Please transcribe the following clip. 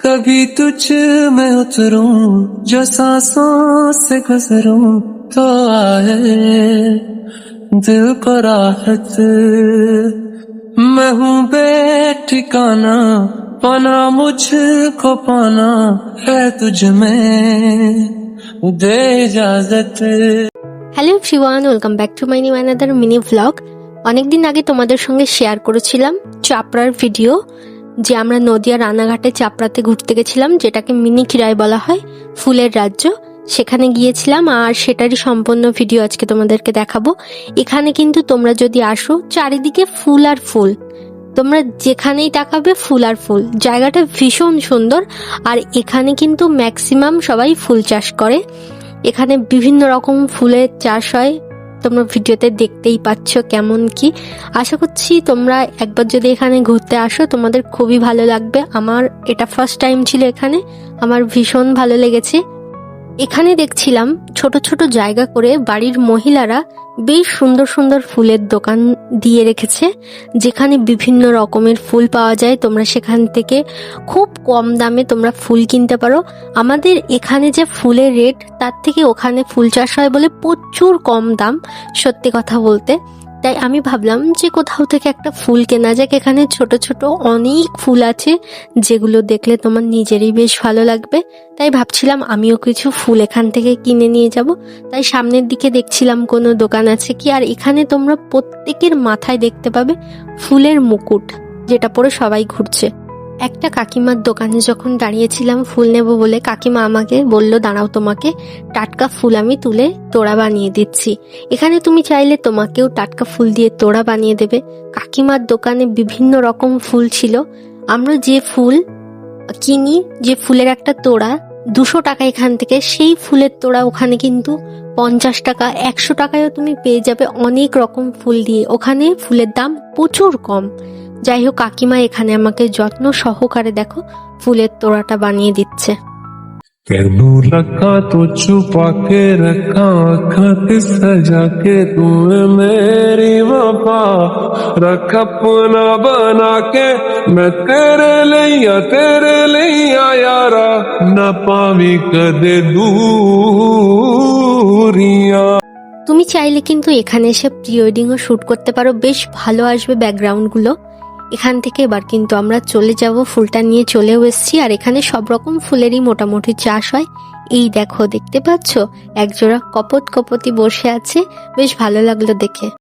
कभी तुझ में उतरूं जो सांसों से गुजरूं तो आए दिल को राहत। मैं हूँ बेठिकाना पाना मुझको पाना है तुझ में दे इजाजत। Hello everyone, welcome back to my new another mini vlog. অনেকদিন আগে তোমাদের সঙ্গে শেয়ার করেছিলাম চাপড়ার ভিডিও, যে আমরা নদিয়া রানাঘাটে চাপড়াতে ঘুরতে গেছিলাম, যেটাকে মিনি খিরাই বলা হয়, ফুলের রাজ্য। সেখানে গিয়েছিলাম আর সেটারই সম্পূর্ণ ভিডিও আজকে তোমাদেরকে দেখাবো। এখানে কিন্তু তোমরা যদি আসো, চারিদিকে ফুল আর ফুল, তোমরা যেখানেই তাকাবে ফুল আর ফুল। জায়গাটা ভীষণ সুন্দর আর এখানে কিন্তু ম্যাক্সিমাম সবাই ফুল চাষ করে। এখানে বিভিন্ন রকম ফুলের চাষ হয়, তোমরা ভিডিওতে দেখতেই পাচ্ছ কেমন কি। আশা করছি তোমরা একবার যদি এখানে ঘুরতে আসো তোমাদের খুবই ভালো লাগবে। আমার এটা ফার্স্ট টাইম ছিল এখানে, আমার ভীষণ ভালো লেগেছে। এখানে দেখছিলাম ছোট ছোট জায়গা করে বাড়ির মহিলারা বেশ সুন্দর সুন্দর ফুলের দোকান দিয়ে রেখেছে, যেখানে বিভিন্ন রকমের ফুল পাওয়া যায়। তোমরা সেখান থেকে খুব কম দামে তোমরা ফুল কিনতে পারো। আমাদের এখানে যে ফুলের রেট, তার থেকে ওখানে ফুল চাষ হয় বলে প্রচুর কম দাম, সত্যি কথা বলতে। তাই আমি ভাবলাম যে কোথাও থেকে একটা ফুল কেনা যাক। এখানে ছোট ছোট অনেক ফুল আছে যেগুলো দেখলে তোমার নিজেরই বেশ ভালো লাগবে। তাই ভাবছিলাম আমিও কিছু ফুল এখান থেকে কিনে নিয়ে যাব। তাই সামনের দিকে দেখছিলাম কোনো দোকান আছে কি। আর এখানে তোমরা প্রত্যেকের মাথায় দেখতে পাবে ফুলের মুকুট, যেটা পরে সবাই ঘুরছে। একটা কাকিমার দোকানে যখন দাঁড়িয়েছিলাম ফুল নেব বলে, কাকিমা আমাকে বলল, দাঁড়াও, তোমাকে টাটকা ফুল আমি তুলে তোড়া বানিয়ে দিচ্ছি। এখানে তুমি চাইলে তোমাকেও টাটকা ফুল দিয়ে তোড়া বানিয়ে দেবে। কাকিমার দোকানে বিভিন্ন রকম ফুল ছিল। আমরা যে ফুল কিনি, যে ফুলের একটা তোড়া 200 টাকা এখান থেকে, সেই ফুলের তোড়া ওখানে কিন্তু 50 টাকা 100 টাকায়ও তুমি পেয়ে যাবে অনেক রকম ফুল দিয়ে। ওখানে ফুলের দাম প্রচুর কম। যাই হোক, কাকিমা এখানে আমাকে যত্ন সহকারে দেখো ফুলের তোড়াটা বানিয়ে দিচ্ছে। कैनू रखा तो छुपा के रखा आँखों के सजा के तूने मेरी वफा रख अपना बना के मैं तेरे लिया यारा न पावी कदे दूरिया। তুমি চাইলে কিন্তু এখানে এসে প্রি ওয়েডিংও শুট করতে পারো, বেশ ভালো আসবে ব্যাকগ্রাউন্ডগুলো। এখান থেকে এবার কিন্তু আমরা চলে যাব, ফুলটা নিয়ে চলেও এসেছি। আর এখানে সব রকম ফুলেরই মোটামুটি চাষ হয়। এই দেখো, দেখতে পাচ্ছ একজোড়া কপতি বসে আছে, বেশ ভালো লাগলো দেখে।